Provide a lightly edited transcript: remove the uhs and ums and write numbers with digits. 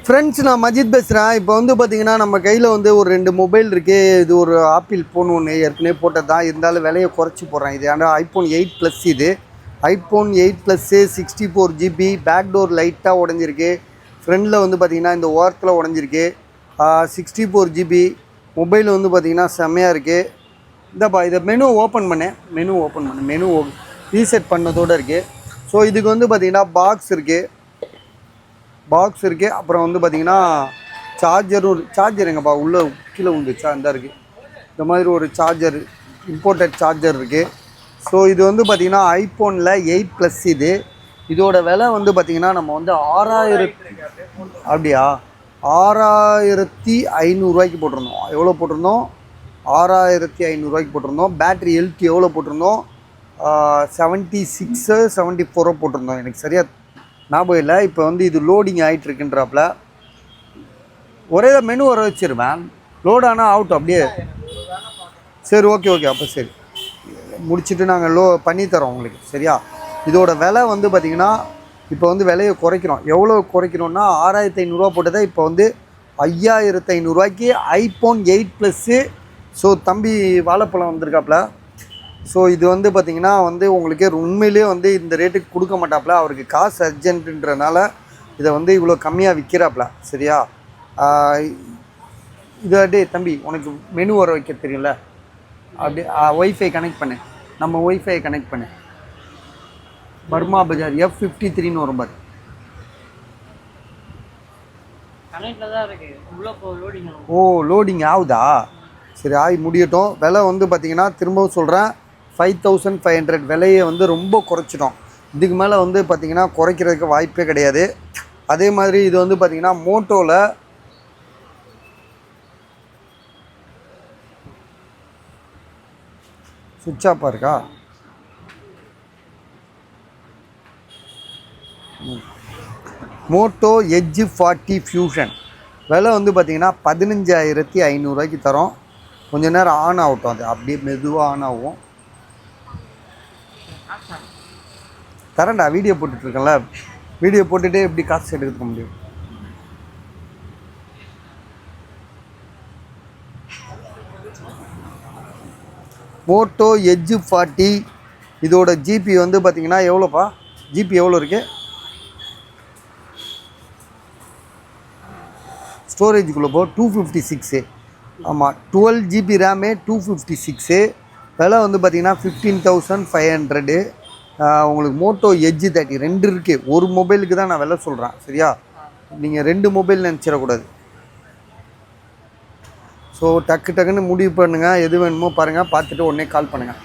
Friends, நான் மஜித் பேசுகிறேன். இப்போ வந்து பார்த்தீங்கன்னா நம்ம கையில் வந்து ஒரு 2 மொபைல் இருக்குது. இது ஒரு ஆப்பிள் ஃபோன் ஒன்று ஏற்கனவே போட்டது தான். இருந்தாலும் விலையை குறைச்சி போடுறேன். இது ஆனால் ஐஃபோன் 8 ப்ளஸ். இது iPhone 8 plus 64 GB. Back door லைட்டாக உடஞ்சிருக்கு. ஃப்ரண்டில் வந்து பார்த்திங்கன்னா இந்த ஓரத்தில் உடஞ்சிருக்கு. 64 GB மொபைல் வந்து பார்த்திங்கன்னா செம்மையாக இருக்குது. இந்தப்பா இதை மெனு ஓப்பன் பண்ணேன். மெனு ரீசெட் பண்ணதோடு இருக்குது. ஸோ இதுக்கு வந்து பார்த்திங்கன்னா பாக்ஸ் இருக்குது. அப்புறம் வந்து பார்த்திங்கன்னா சார்ஜர் எங்கப்பா உள்ளே கீழே உண்டுச்சா இந்த இருக்குது. இந்த மாதிரி ஒரு இம்போர்ட்டட் சார்ஜர் இருக்குது. ஸோ இது வந்து பார்த்திங்கன்னா ஐஃபோனில் 8 ப்ளஸ். இதோட விலை வந்து பார்த்திங்கன்னா நம்ம வந்து 6500 போட்டிருந்தோம். எவ்வளோ போட்டிருந்தோம்? 6500 போட்டிருந்தோம். பேட்ரி ஹெல்த் எவ்வளோ போட்டிருந்தோம்? 76 74 போட்டிருந்தோம். எனக்கு சரியாக ஞாபகம் இல்லை. இப்போ வந்து இது லோடிங் ஆகிட்டு இருக்குன்றாப்புல. ஒரே மெனு வர வச்சிருவேன். லோட் ஆனால் அவுட் அப்படியே. சரி, ஓகே. அப்போ சரி, முடிச்சுட்டு நாங்கள் பண்ணித்தரோம் உங்களுக்கு. சரியா? இதோட விலை வந்து பார்த்திங்கன்னா இப்போ வந்து விலையை குறைக்கிறோம். எவ்வளோ குறைக்கிறோன்னா 6500 போட்டதை இப்போ வந்து 5500 ஐஃபோன் 8 ப்ளஸ்ஸு. ஸோ தம்பி வாழைப்பழம் வந்திருக்காப்புல. ஸோ இது வந்து பார்த்திங்கன்னா வந்து உங்களுக்கே உண்மையிலே வந்து இந்த ரேட்டுக்கு கொடுக்க மாட்டாப்புல. அவருக்கு காசு அர்ஜென்ட்டுன்றனால இதை வந்து இவ்வளோ கம்மியாக விற்கிறாப்புல. சரியா? இதாட்டே தம்பி, உனக்கு மெனு வர வைக்க தெரியும்ல? அப்படி ஒய்ஃபை கனெக்ட் பண்ணு. நம்ம ஒய்ஃபை கனெக்ட் பண்ணு. பர்மா பஜார் F53 வரும் பாரு. ஓ, லோடிங் ஆகுதா? சரி, ஆகி முடியட்டும். விலை வந்து பார்த்திங்கன்னா திரும்பவும் சொல்கிறேன், 5500 விலையை வந்து ரொம்ப குறைச்சிட்டோம். இதுக்கு மேலே வந்து பார்த்திங்கன்னா குறைக்கிறதுக்கு வாய்ப்பே கிடையாது. அதே மாதிரி இது வந்து பார்த்திங்கன்னா மோட்டோவில் சுவிட்ச் ஆஃபாக இருக்கா? மோட்டோ எட்ஜ் 40 ஃபியூஷன் விலை வந்து பார்த்திங்கன்னா 15500 தரோம். கொஞ்ச நேரம் ஆன் ஆகட்டும். அது அப்படியே மெதுவாக ஆன் ஆகும். தரேன்டா, வீடியோ போட்டுட்ருக்கேன்ல. வீடியோ போட்டுகிட்டே எப்படி காசு எடுக்க முடியும்? மோட்டோ எட்ஜ் 40 இதோட ஜிபி வந்து பார்த்திங்கன்னா எவ்வளோப்பா? ஜிபி எவ்வளோ இருக்குது? ஸ்டோரேஜுக்குள்ளே 256. ஆமாம், 12 GB ரேமு, 256. விலை வந்து பார்த்திங்கன்னா 15500. உங்களுக்கு மோட்டோ எட்ஜ் 30 2 இருக்குது. ஒரு மொபைலுக்கு தான் நான் விலை சொல்கிறேன். சரியா? நீங்கள் 2 மொபைல் நினச்சிடக்கூடாது. ஸோ டக்குன்னு முடிவு பண்ணுங்கள். எது வேணுமோ பாருங்கள். பார்த்துட்டு உடனே கால் பண்ணுங்கள்.